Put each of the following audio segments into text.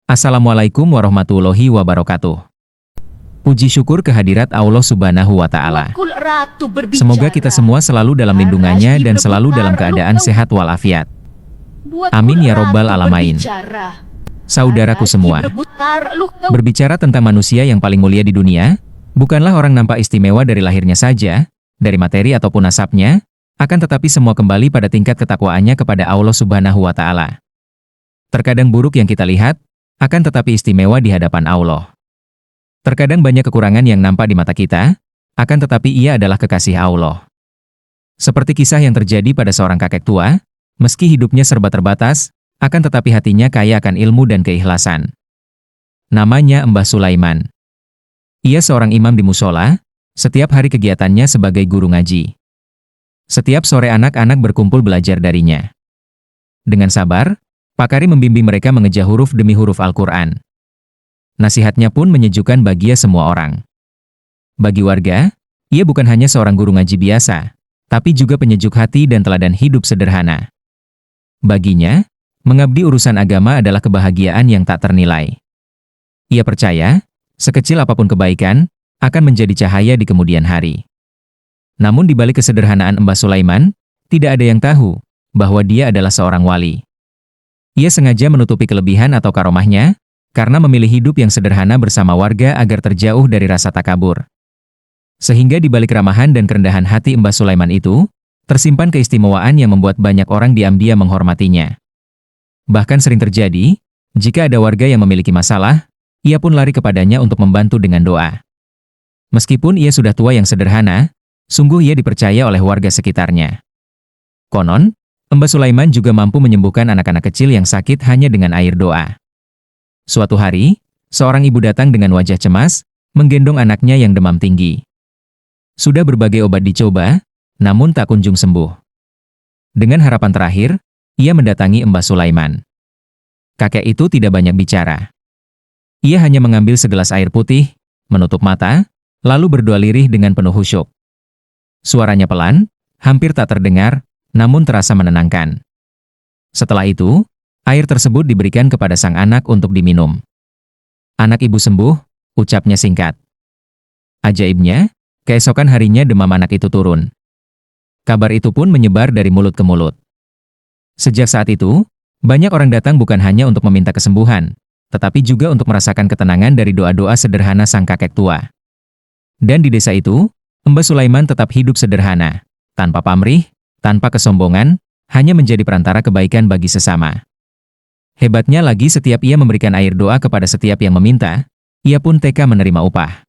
Assalamualaikum warahmatullahi wabarakatuh. Puji syukur kehadirat Allah Subhanahu wa Ta'ala. Semoga kita semua selalu dalam lindungannya dan selalu dalam keadaan sehat walafiat. Amin ya Robbal Alamain. Saudaraku semua, berbicara tentang manusia yang paling mulia di dunia, bukanlah orang nampak istimewa dari lahirnya saja, dari materi ataupun nasabnya, akan tetapi semua kembali pada tingkat ketakwaannya kepada Allah Subhanahu wa Ta'ala. Terkadang buruk yang kita lihat, akan tetapi istimewa di hadapan Allah. Terkadang banyak kekurangan yang nampak di mata kita, akan tetapi ia adalah kekasih Allah. Seperti kisah yang terjadi pada seorang kakek tua, meski hidupnya serba terbatas, akan tetapi hatinya kaya akan ilmu dan keikhlasan. Namanya Mbah Sulaiman. Ia seorang imam di musola, setiap hari kegiatannya sebagai guru ngaji. Setiap sore anak-anak berkumpul belajar darinya. Dengan sabar, Pak Kari membimbing mereka mengejar huruf demi huruf Al-Quran. Nasihatnya pun menyejukkan bagi semua orang. Bagi warga, ia bukan hanya seorang guru ngaji biasa, tapi juga penyejuk hati dan teladan hidup sederhana. Baginya, mengabdi urusan agama adalah kebahagiaan yang tak ternilai. Ia percaya, sekecil apapun kebaikan, akan menjadi cahaya di kemudian hari. Namun di balik kesederhanaan Mbah Sulaiman, tidak ada yang tahu bahwa dia adalah seorang wali. Ia sengaja menutupi kelebihan atau karomahnya, karena memilih hidup yang sederhana bersama warga agar terjauh dari rasa takabur. Sehingga di balik ramahan dan kerendahan hati Mbah Sulaiman itu, tersimpan keistimewaan yang membuat banyak orang diam-diam menghormatinya. Bahkan sering terjadi, jika ada warga yang memiliki masalah, ia pun lari kepadanya untuk membantu dengan doa. Meskipun ia sudah tua yang sederhana, sungguh ia dipercaya oleh warga sekitarnya. Konon, Mbah Sulaiman juga mampu menyembuhkan anak-anak kecil yang sakit hanya dengan air doa. Suatu hari, seorang ibu datang dengan wajah cemas, menggendong anaknya yang demam tinggi. Sudah berbagai obat dicoba, namun tak kunjung sembuh. Dengan harapan terakhir, ia mendatangi Mbah Sulaiman. Kakek itu tidak banyak bicara. Ia hanya mengambil segelas air putih, menutup mata, lalu berdoa lirih dengan penuh khusyuk. Suaranya pelan, hampir tak terdengar, namun terasa menenangkan. Setelah itu, air tersebut diberikan kepada sang anak untuk diminum. Anak ibu sembuh, ucapnya singkat. Ajaibnya, keesokan harinya demam anak itu turun. Kabar itu pun menyebar dari mulut ke mulut. Sejak saat itu, banyak orang datang bukan hanya untuk meminta kesembuhan, tetapi juga untuk merasakan ketenangan dari doa-doa sederhana sang kakek tua. Dan di desa itu, Mbah Sulaiman tetap hidup sederhana, tanpa pamrih, tanpa kesombongan, hanya menjadi perantara kebaikan bagi sesama. Hebatnya lagi setiap ia memberikan air doa kepada setiap yang meminta, ia pun teka menerima upah.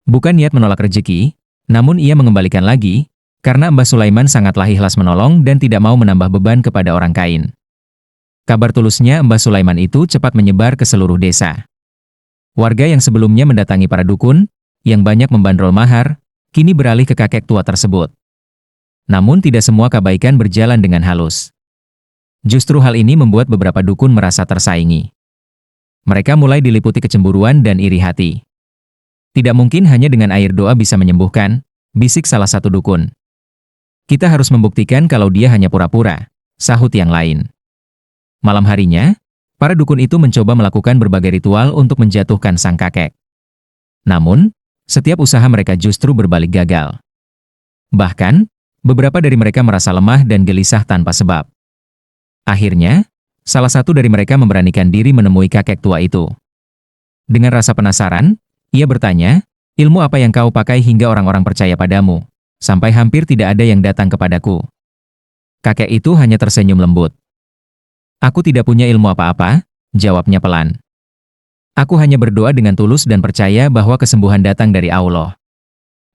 Bukan niat menolak rezeki, namun ia mengembalikan lagi, karena Mbah Sulaiman sangatlah ikhlas menolong dan tidak mau menambah beban kepada orang lain. Kabar tulusnya Mbah Sulaiman itu cepat menyebar ke seluruh desa. Warga yang sebelumnya mendatangi para dukun, yang banyak membandrol mahar, kini beralih ke kakek tua tersebut. Namun tidak semua kebaikan berjalan dengan halus. Justru hal ini membuat beberapa dukun merasa tersaingi. Mereka mulai diliputi kecemburuan dan iri hati. Tidak mungkin hanya dengan air doa bisa menyembuhkan, bisik salah satu dukun. Kita harus membuktikan kalau dia hanya pura-pura, sahut yang lain. Malam harinya, para dukun itu mencoba melakukan berbagai ritual untuk menjatuhkan sang kakek. Namun, setiap usaha mereka justru berbalik gagal. Bahkan, beberapa dari mereka merasa lemah dan gelisah tanpa sebab. Akhirnya, salah satu dari mereka memberanikan diri menemui kakek tua itu. Dengan rasa penasaran, ia bertanya, "Ilmu apa yang kau pakai hingga orang-orang percaya padamu, sampai hampir tidak ada yang datang kepadaku?" Kakek itu hanya tersenyum lembut. "Aku tidak punya ilmu apa-apa," jawabnya pelan. "Aku hanya berdoa dengan tulus dan percaya bahwa kesembuhan datang dari Allah.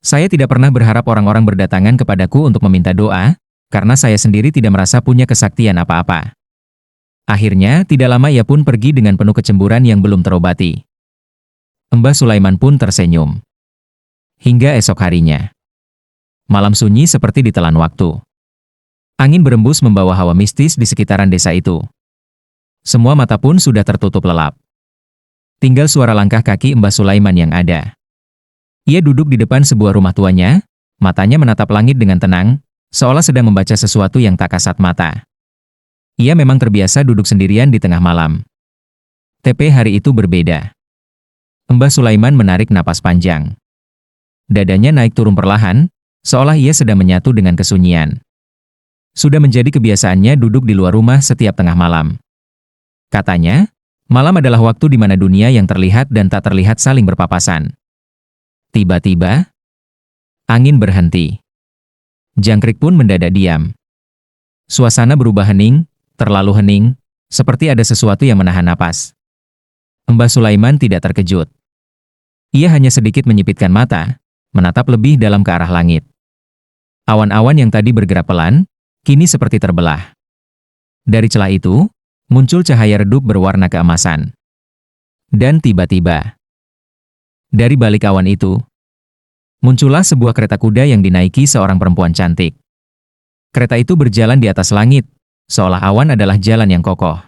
Saya tidak pernah berharap orang-orang berdatangan kepadaku untuk meminta doa, karena saya sendiri tidak merasa punya kesaktian apa-apa." Akhirnya, tidak lama ia pun pergi dengan penuh kecemburuan yang belum terobati. Mbah Sulaiman pun tersenyum. Hingga esok harinya. Malam sunyi seperti ditelan waktu. Angin berembus membawa hawa mistis di sekitaran desa itu. Semua mata pun sudah tertutup lelap. Tinggal suara langkah kaki Mbah Sulaiman yang ada. Ia duduk di depan sebuah rumah tuanya, matanya menatap langit dengan tenang, seolah sedang membaca sesuatu yang tak kasat mata. Ia memang terbiasa duduk sendirian di tengah malam. Tapi hari itu berbeda. Mbah Sulaiman menarik napas panjang. Dadanya naik turun perlahan, seolah ia sedang menyatu dengan kesunyian. Sudah menjadi kebiasaannya duduk di luar rumah setiap tengah malam. Katanya, malam adalah waktu di mana dunia yang terlihat dan tak terlihat saling berpapasan. Tiba-tiba, angin berhenti. Jangkrik pun mendadak diam. Suasana berubah hening, terlalu hening, seperti ada sesuatu yang menahan napas. Mbah Sulaiman tidak terkejut. Ia hanya sedikit menyipitkan mata, menatap lebih dalam ke arah langit. Awan-awan yang tadi bergerak pelan, kini seperti terbelah. Dari celah itu, muncul cahaya redup berwarna keemasan. Dan tiba-tiba, dari balik awan itu, muncullah sebuah kereta kuda yang dinaiki seorang perempuan cantik. Kereta itu berjalan di atas langit, seolah awan adalah jalan yang kokoh.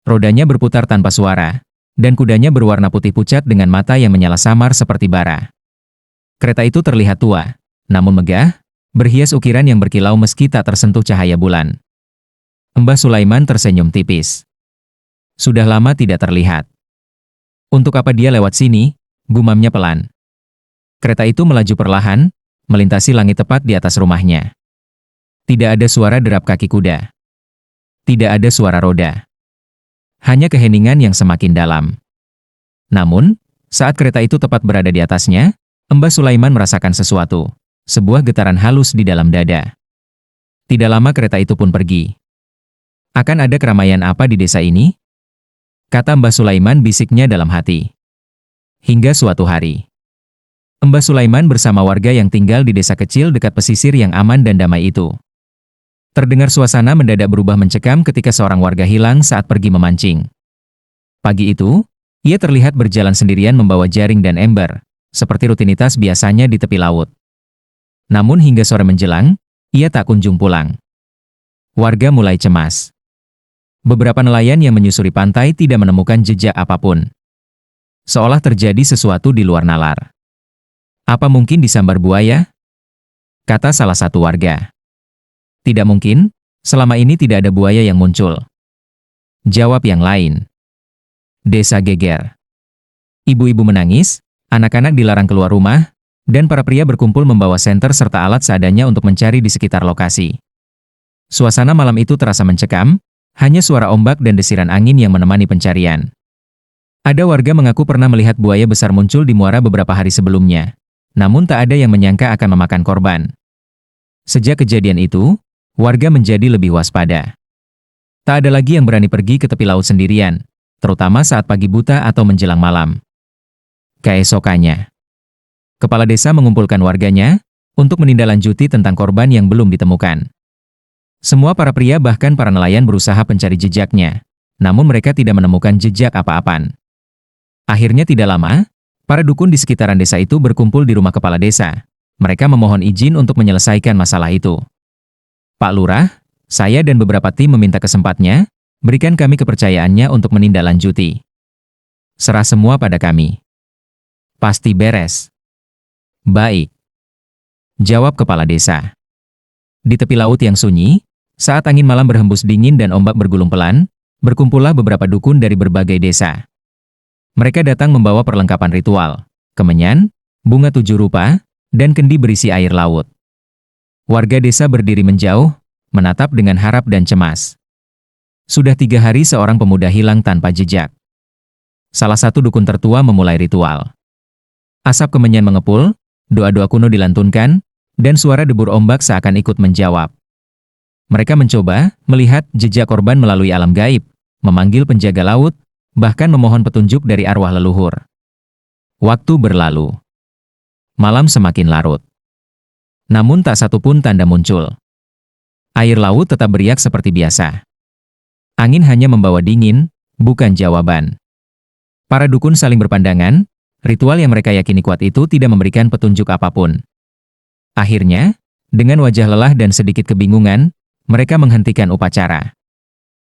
Rodanya berputar tanpa suara, dan kudanya berwarna putih pucat dengan mata yang menyala samar seperti bara. Kereta itu terlihat tua, namun megah, berhias ukiran yang berkilau meski tak tersentuh cahaya bulan. Mbah Sulaiman tersenyum tipis. Sudah lama tidak terlihat. Untuk apa dia lewat sini? Gumamnya pelan. Kereta itu melaju perlahan, melintasi langit tepat di atas rumahnya. Tidak ada suara derap kaki kuda. Tidak ada suara roda. Hanya keheningan yang semakin dalam. Namun, saat kereta itu tepat berada di atasnya, Mbah Sulaiman merasakan sesuatu, sebuah getaran halus di dalam dada. Tidak lama kereta itu pun pergi. Akan ada keramaian apa di desa ini? Kata Mbah Sulaiman bisiknya dalam hati. Hingga suatu hari, Mbah Sulaiman bersama warga yang tinggal di desa kecil dekat pesisir yang aman dan damai itu. Terdengar suasana mendadak berubah mencekam ketika seorang warga hilang saat pergi memancing. Pagi itu, ia terlihat berjalan sendirian membawa jaring dan ember, seperti rutinitas biasanya di tepi laut. Namun hingga sore menjelang, ia tak kunjung pulang. Warga mulai cemas. Beberapa nelayan yang menyusuri pantai tidak menemukan jejak apapun. Seolah terjadi sesuatu di luar nalar. Apa mungkin disambar buaya? Kata salah satu warga. Tidak mungkin, selama ini tidak ada buaya yang muncul. Jawab yang lain. Desa geger. Ibu-ibu menangis, anak-anak dilarang keluar rumah, dan para pria berkumpul membawa senter serta alat seadanya untuk mencari di sekitar lokasi. Suasana malam itu terasa mencekam, hanya suara ombak dan desiran angin yang menemani pencarian. Ada warga mengaku pernah melihat buaya besar muncul di muara beberapa hari sebelumnya, namun tak ada yang menyangka akan memakan korban. Sejak kejadian itu, warga menjadi lebih waspada. Tak ada lagi yang berani pergi ke tepi laut sendirian, terutama saat pagi buta atau menjelang malam. Keesokannya, kepala desa mengumpulkan warganya untuk menindaklanjuti tentang korban yang belum ditemukan. Semua para pria bahkan para nelayan berusaha mencari jejaknya, namun mereka tidak menemukan jejak apa-apaan. Akhirnya tidak lama, para dukun di sekitaran desa itu berkumpul di rumah kepala desa. Mereka memohon izin untuk menyelesaikan masalah itu. Pak Lurah, saya dan beberapa tim meminta kesempatnya, berikan kami kepercayaannya untuk menindaklanjuti. Serah semua pada kami. Pasti beres. Baik. Jawab kepala desa. Di tepi laut yang sunyi, saat angin malam berhembus dingin dan ombak bergulung pelan, berkumpullah beberapa dukun dari berbagai desa. Mereka datang membawa perlengkapan ritual, kemenyan, bunga 7 rupa, dan kendi berisi air laut. Warga desa berdiri menjauh, menatap dengan harap dan cemas. Sudah 3 hari seorang pemuda hilang tanpa jejak. Salah satu dukun tertua memulai ritual. Asap kemenyan mengepul, doa-doa kuno dilantunkan, dan suara debur ombak seakan ikut menjawab. Mereka mencoba melihat jejak korban melalui alam gaib, memanggil penjaga laut, bahkan memohon petunjuk dari arwah leluhur. Waktu berlalu. Malam semakin larut. Namun tak satu pun tanda muncul. Air laut tetap beriak seperti biasa. Angin hanya membawa dingin, bukan jawaban. Para dukun saling berpandangan, ritual yang mereka yakini kuat itu tidak memberikan petunjuk apapun. Akhirnya, dengan wajah lelah dan sedikit kebingungan, mereka menghentikan upacara.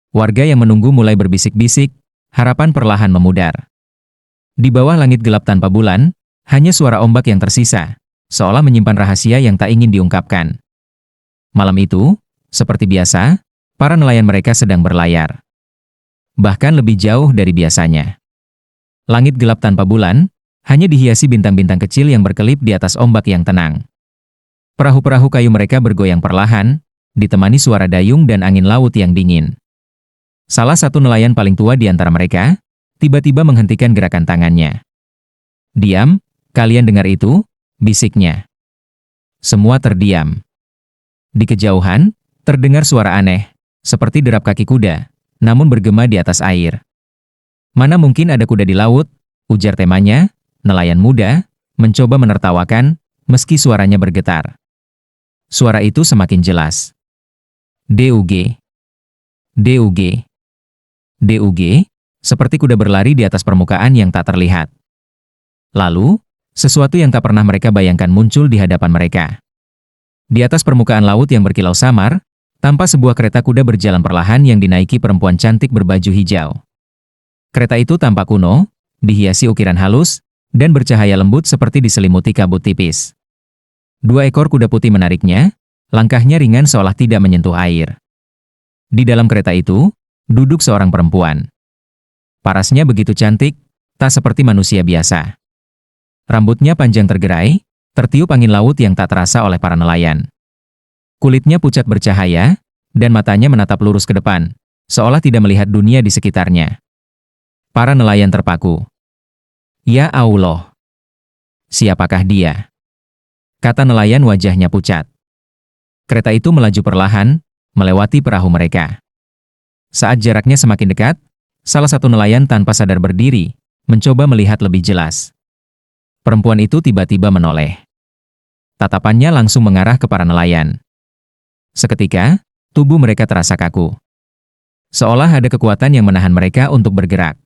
Warga yang menunggu mulai berbisik-bisik, harapan perlahan memudar. Di bawah langit gelap tanpa bulan, hanya suara ombak yang tersisa, seolah menyimpan rahasia yang tak ingin diungkapkan. Malam itu, seperti biasa, para nelayan mereka sedang berlayar. bahkan lebih jauh dari biasanya. Langit gelap tanpa bulan, hanya dihiasi bintang-bintang kecil yang berkelip di atas ombak yang tenang. Perahu-perahu kayu mereka bergoyang perlahan, ditemani suara dayung dan angin laut yang dingin. Salah satu nelayan paling tua di antara mereka, tiba-tiba menghentikan gerakan tangannya. "Diam, kalian dengar itu?" bisiknya. Semua terdiam. Di kejauhan, terdengar suara aneh, seperti derap kaki kuda, namun bergema di atas air. "Mana mungkin ada kuda di laut?" ujar temannya, nelayan muda, mencoba menertawakan, meski suaranya bergetar. Suara itu semakin jelas. "Dug. Dug. Dug," seperti kuda berlari di atas permukaan yang tak terlihat. Lalu, sesuatu yang tak pernah mereka bayangkan muncul di hadapan mereka. Di atas permukaan laut yang berkilau samar, tampak sebuah kereta kuda berjalan perlahan yang dinaiki perempuan cantik berbaju hijau. Kereta itu tampak kuno, dihiasi ukiran halus, dan bercahaya lembut seperti diselimuti kabut tipis. 2 ekor kuda putih menariknya, langkahnya ringan seolah tidak menyentuh air. Di dalam kereta itu, duduk seorang perempuan. Parasnya begitu cantik, tak seperti manusia biasa. Rambutnya panjang tergerai, tertiup angin laut yang tak terasa oleh para nelayan. Kulitnya pucat bercahaya, dan matanya menatap lurus ke depan, seolah tidak melihat dunia di sekitarnya. Para nelayan terpaku. "Ya Allah! Siapakah dia?" kata nelayan wajahnya pucat. Kereta itu melaju perlahan, melewati perahu mereka. Saat jaraknya semakin dekat, salah satu nelayan tanpa sadar berdiri, mencoba melihat lebih jelas. Perempuan itu tiba-tiba menoleh. Tatapannya langsung mengarah ke para nelayan. Seketika, tubuh mereka terasa kaku. Seolah ada kekuatan yang menahan mereka untuk bergerak.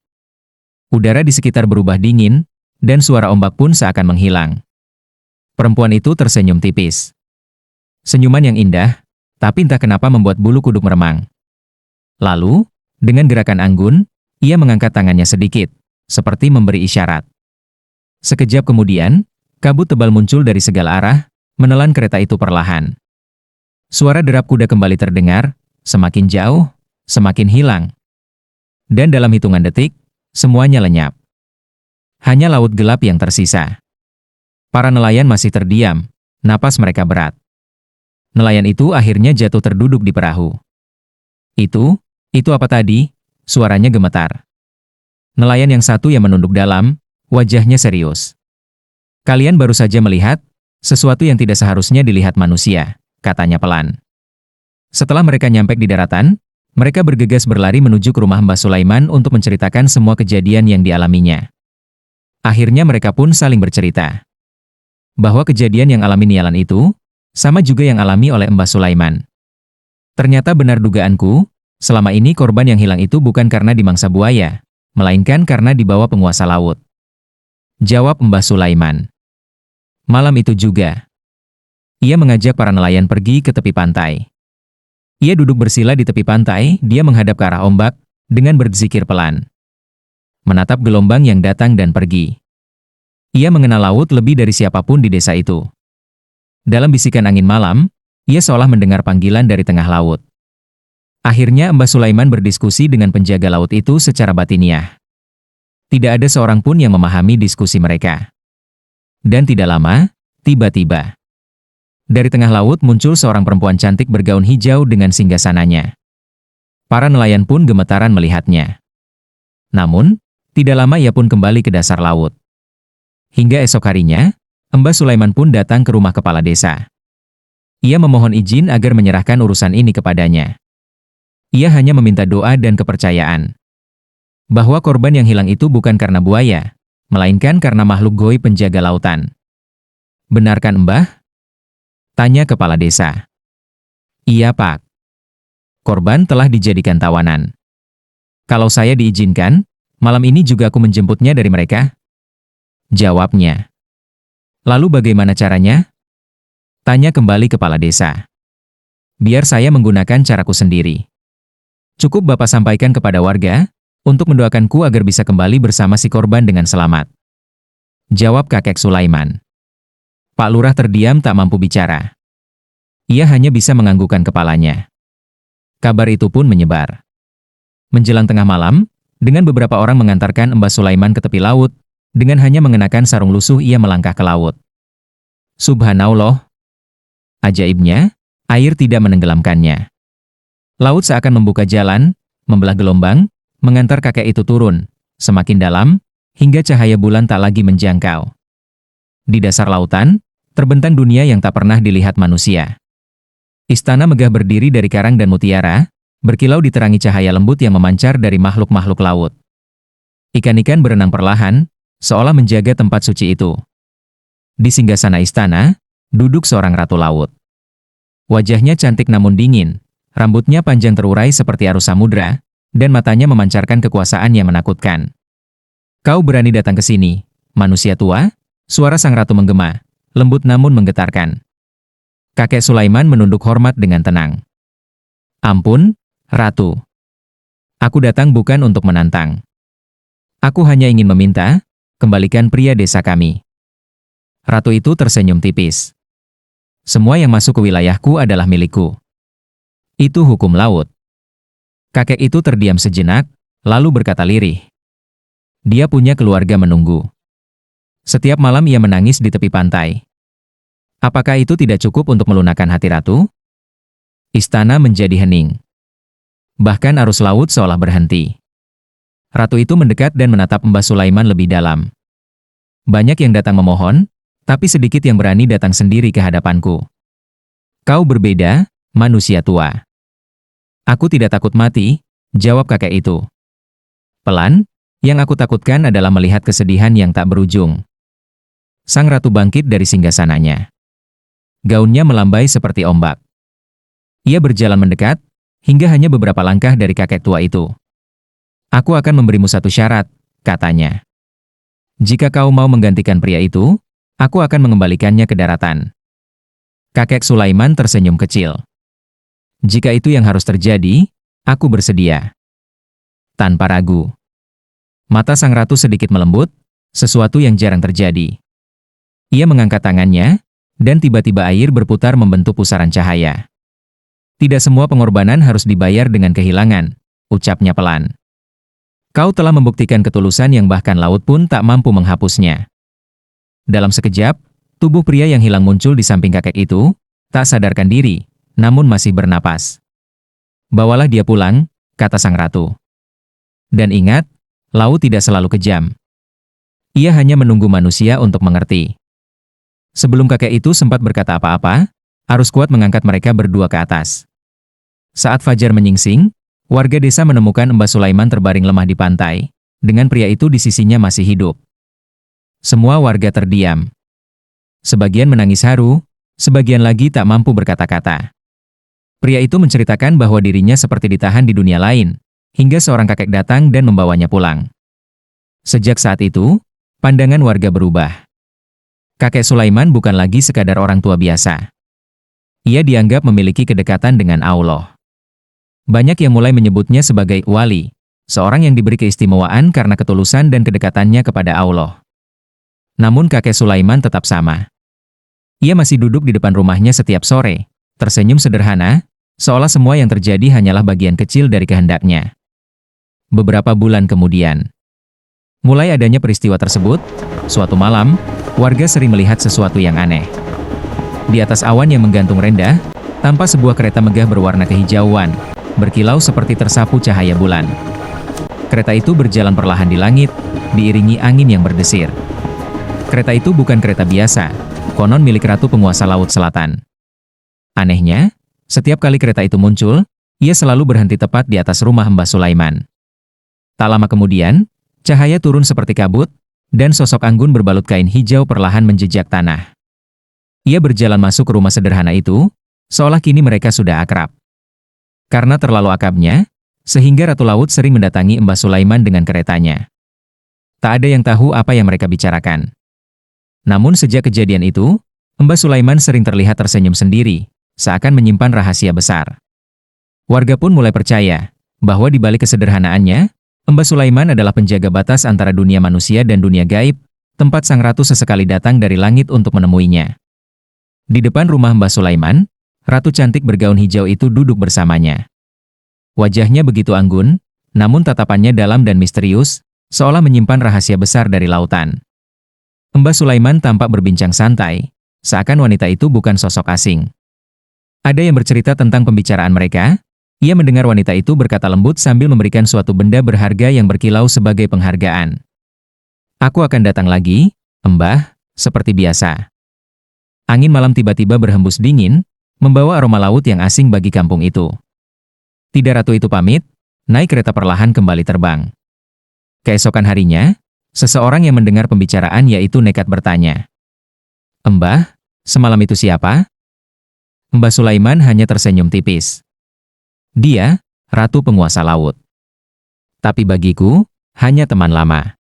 Udara di sekitar berubah dingin, dan suara ombak pun seakan menghilang. Perempuan itu tersenyum tipis. Senyuman yang indah, tapi entah kenapa membuat bulu kuduk meremang. Lalu, dengan gerakan anggun, ia mengangkat tangannya sedikit, seperti memberi isyarat. Sekejap kemudian, kabut tebal muncul dari segala arah, menelan kereta itu perlahan. Suara derap kuda kembali terdengar, semakin jauh, semakin hilang. Dan dalam hitungan detik, semuanya lenyap. Hanya laut gelap yang tersisa. Para nelayan masih terdiam, napas mereka berat. Nelayan itu akhirnya jatuh terduduk di perahu. Itu apa tadi?" suaranya gemetar. Nelayan yang satu yang menunduk dalam, wajahnya serius. "Kalian baru saja melihat sesuatu yang tidak seharusnya dilihat manusia," katanya pelan. Setelah mereka nyampe di daratan, mereka bergegas berlari menuju ke rumah Mbah Sulaiman untuk menceritakan semua kejadian yang dialaminya. Akhirnya mereka pun saling bercerita. Bahwa kejadian yang alami Nialan itu, sama juga yang alami oleh Mbah Sulaiman. "Ternyata benar dugaanku, selama ini korban yang hilang itu bukan karena dimangsa buaya, melainkan karena dibawa penguasa laut," jawab Mbah Sulaiman. Malam itu juga, ia mengajak para nelayan pergi ke tepi pantai. Ia duduk bersila di tepi pantai, dia menghadap ke arah ombak, dengan berzikir pelan. Menatap gelombang yang datang dan pergi. Ia mengenal laut lebih dari siapapun di desa itu. Dalam bisikan angin malam, ia seolah mendengar panggilan dari tengah laut. Akhirnya Mbah Sulaiman berdiskusi dengan penjaga laut itu secara batiniah. Tidak ada seorang pun yang memahami diskusi mereka. Dan tidak lama, tiba-tiba, dari tengah laut muncul seorang perempuan cantik bergaun hijau dengan singgasananya. Para nelayan pun gemetaran melihatnya. Namun, tidak lama ia pun kembali ke dasar laut. Hingga esok harinya, Mbah Sulaiman pun datang ke rumah kepala desa. Ia memohon izin agar menyerahkan urusan ini kepadanya. Ia hanya meminta doa dan kepercayaan. Bahwa korban yang hilang itu bukan karena buaya, melainkan karena makhluk goib penjaga lautan. "Benarkan Mbah?" tanya kepala desa. "Iya Pak. Korban telah dijadikan tawanan. Kalau saya diizinkan, malam ini juga aku menjemputnya dari mereka," jawabnya. "Lalu bagaimana caranya?" tanya kembali kepala desa. "Biar saya menggunakan caraku sendiri. Cukup Bapak sampaikan kepada warga, untuk mendoakanku agar bisa kembali bersama si korban dengan selamat," jawab kakek Sulaiman. Pak Lurah terdiam tak mampu bicara. Ia hanya bisa menganggukkan kepalanya. Kabar itu pun menyebar. Menjelang tengah malam, dengan beberapa orang mengantarkan Mbah Sulaiman ke tepi laut, dengan hanya mengenakan sarung lusuh ia melangkah ke laut. Subhanallah. Ajaibnya, air tidak menenggelamkannya. Laut seakan membuka jalan, membelah gelombang, mengantar kakek itu turun, semakin dalam, hingga cahaya bulan tak lagi menjangkau. Di dasar lautan, terbentang dunia yang tak pernah dilihat manusia. Istana megah berdiri dari karang dan mutiara, berkilau diterangi cahaya lembut yang memancar dari makhluk-makhluk laut. Ikan-ikan berenang perlahan, seolah menjaga tempat suci itu. Di singgasana istana, duduk seorang ratu laut. Wajahnya cantik namun dingin, rambutnya panjang terurai seperti arus samudra, dan matanya memancarkan kekuasaan yang menakutkan. Kau berani datang ke sini, manusia tua? Suara sang ratu menggema, lembut namun menggetarkan. Kakek Sulaiman menunduk hormat dengan tenang. Ampun, Ratu. Aku datang bukan untuk menantang. Aku hanya ingin meminta, kembalikan pria desa kami. Ratu itu tersenyum tipis. Semua yang masuk ke wilayahku adalah milikku. Itu hukum laut. Kakek itu terdiam sejenak, lalu berkata lirih. Dia punya keluarga menunggu. Setiap malam ia menangis di tepi pantai. Apakah itu tidak cukup untuk melunakkan hati ratu? Istana menjadi hening. Bahkan arus laut seolah berhenti. Ratu itu mendekat dan menatap Mbah Sulaiman lebih dalam. Banyak yang datang memohon, tapi sedikit yang berani datang sendiri ke hadapanku. Kau berbeda, manusia tua. Aku tidak takut mati, jawab kakek itu. Pelan, yang aku takutkan adalah melihat kesedihan yang tak berujung. Sang ratu bangkit dari singgasananya. Gaunnya melambai seperti ombak. Ia berjalan mendekat, hingga hanya beberapa langkah dari kakek tua itu. Aku akan memberimu satu syarat, katanya. Jika kau mau menggantikan pria itu, aku akan mengembalikannya ke daratan. Kakek Sulaiman tersenyum kecil. Jika itu yang harus terjadi, aku bersedia. Tanpa ragu. Mata sang ratu sedikit melembut, sesuatu yang jarang terjadi. Ia mengangkat tangannya, dan tiba-tiba air berputar membentuk pusaran cahaya. Tidak semua pengorbanan harus dibayar dengan kehilangan, ucapnya pelan. Kau telah membuktikan ketulusan yang bahkan laut pun tak mampu menghapusnya. Dalam sekejap, tubuh pria yang hilang muncul di samping kakek itu, tak sadarkan diri, namun masih bernapas. Bawalah dia pulang, kata sang ratu. Dan ingat, laut tidak selalu kejam. Ia hanya menunggu manusia untuk mengerti. Sebelum kakek itu sempat berkata apa-apa, arus kuat mengangkat mereka berdua ke atas. Saat fajar menyingsing, warga desa menemukan Mbah Sulaiman terbaring lemah di pantai, dengan pria itu di sisinya masih hidup. Semua warga terdiam. Sebagian menangis haru, sebagian lagi tak mampu berkata-kata. Pria itu menceritakan bahwa dirinya seperti ditahan di dunia lain, hingga seorang kakek datang dan membawanya pulang. Sejak saat itu, pandangan warga berubah. Kakek Sulaiman bukan lagi sekadar orang tua biasa. Ia dianggap memiliki kedekatan dengan Allah. Banyak yang mulai menyebutnya sebagai wali, seorang yang diberi keistimewaan karena ketulusan dan kedekatannya kepada Allah. Namun kakek Sulaiman tetap sama. Ia masih duduk di depan rumahnya setiap sore, tersenyum sederhana, seolah semua yang terjadi hanyalah bagian kecil dari kehendaknya. Beberapa bulan kemudian, mulai adanya peristiwa tersebut, suatu malam, warga sering melihat sesuatu yang aneh. Di atas awan yang menggantung rendah, tampak sebuah kereta megah berwarna kehijauan, berkilau seperti tersapu cahaya bulan. Kereta itu berjalan perlahan di langit, diiringi angin yang berdesir. Kereta itu bukan kereta biasa, konon milik ratu penguasa Laut Selatan. Anehnya, setiap kali kereta itu muncul, ia selalu berhenti tepat di atas rumah Mbah Sulaiman. Tak lama kemudian, cahaya turun seperti kabut, dan sosok anggun berbalut kain hijau perlahan menjejak tanah. Ia berjalan masuk ke rumah sederhana itu, seolah kini mereka sudah akrab. Karena terlalu akrabnya, sehingga Ratu Laut sering mendatangi Mbah Sulaiman dengan keretanya. Tak ada yang tahu apa yang mereka bicarakan. Namun sejak kejadian itu, Mbah Sulaiman sering terlihat tersenyum sendiri, seakan menyimpan rahasia besar. Warga pun mulai percaya bahwa di balik kesederhanaannya, Mbah Sulaiman adalah penjaga batas antara dunia manusia dan dunia gaib, tempat sang ratu sesekali datang dari langit untuk menemuinya. Di depan rumah Mbah Sulaiman, ratu cantik bergaun hijau itu duduk bersamanya. Wajahnya begitu anggun, namun tatapannya dalam dan misterius, seolah menyimpan rahasia besar dari lautan. Mbah Sulaiman tampak berbincang santai, seakan wanita itu bukan sosok asing. Ada yang bercerita tentang pembicaraan mereka. Ia mendengar wanita itu berkata lembut sambil memberikan suatu benda berharga yang berkilau sebagai penghargaan. Aku akan datang lagi, Mbah, seperti biasa. Angin malam tiba-tiba berhembus dingin, membawa aroma laut yang asing bagi kampung itu. Tidak ratu itu pamit, naik kereta perlahan kembali terbang. Keesokan harinya, seseorang yang mendengar pembicaraan yaitu nekat bertanya. Mbah, semalam itu siapa? Mbah Sulaiman hanya tersenyum tipis. Dia, ratu penguasa laut. Tapi bagiku, hanya teman lama.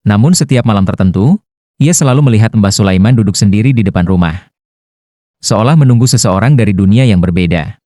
Namun setiap malam tertentu, ia selalu melihat Mbah Sulaiman duduk sendiri di depan rumah. Seolah menunggu seseorang dari dunia yang berbeda.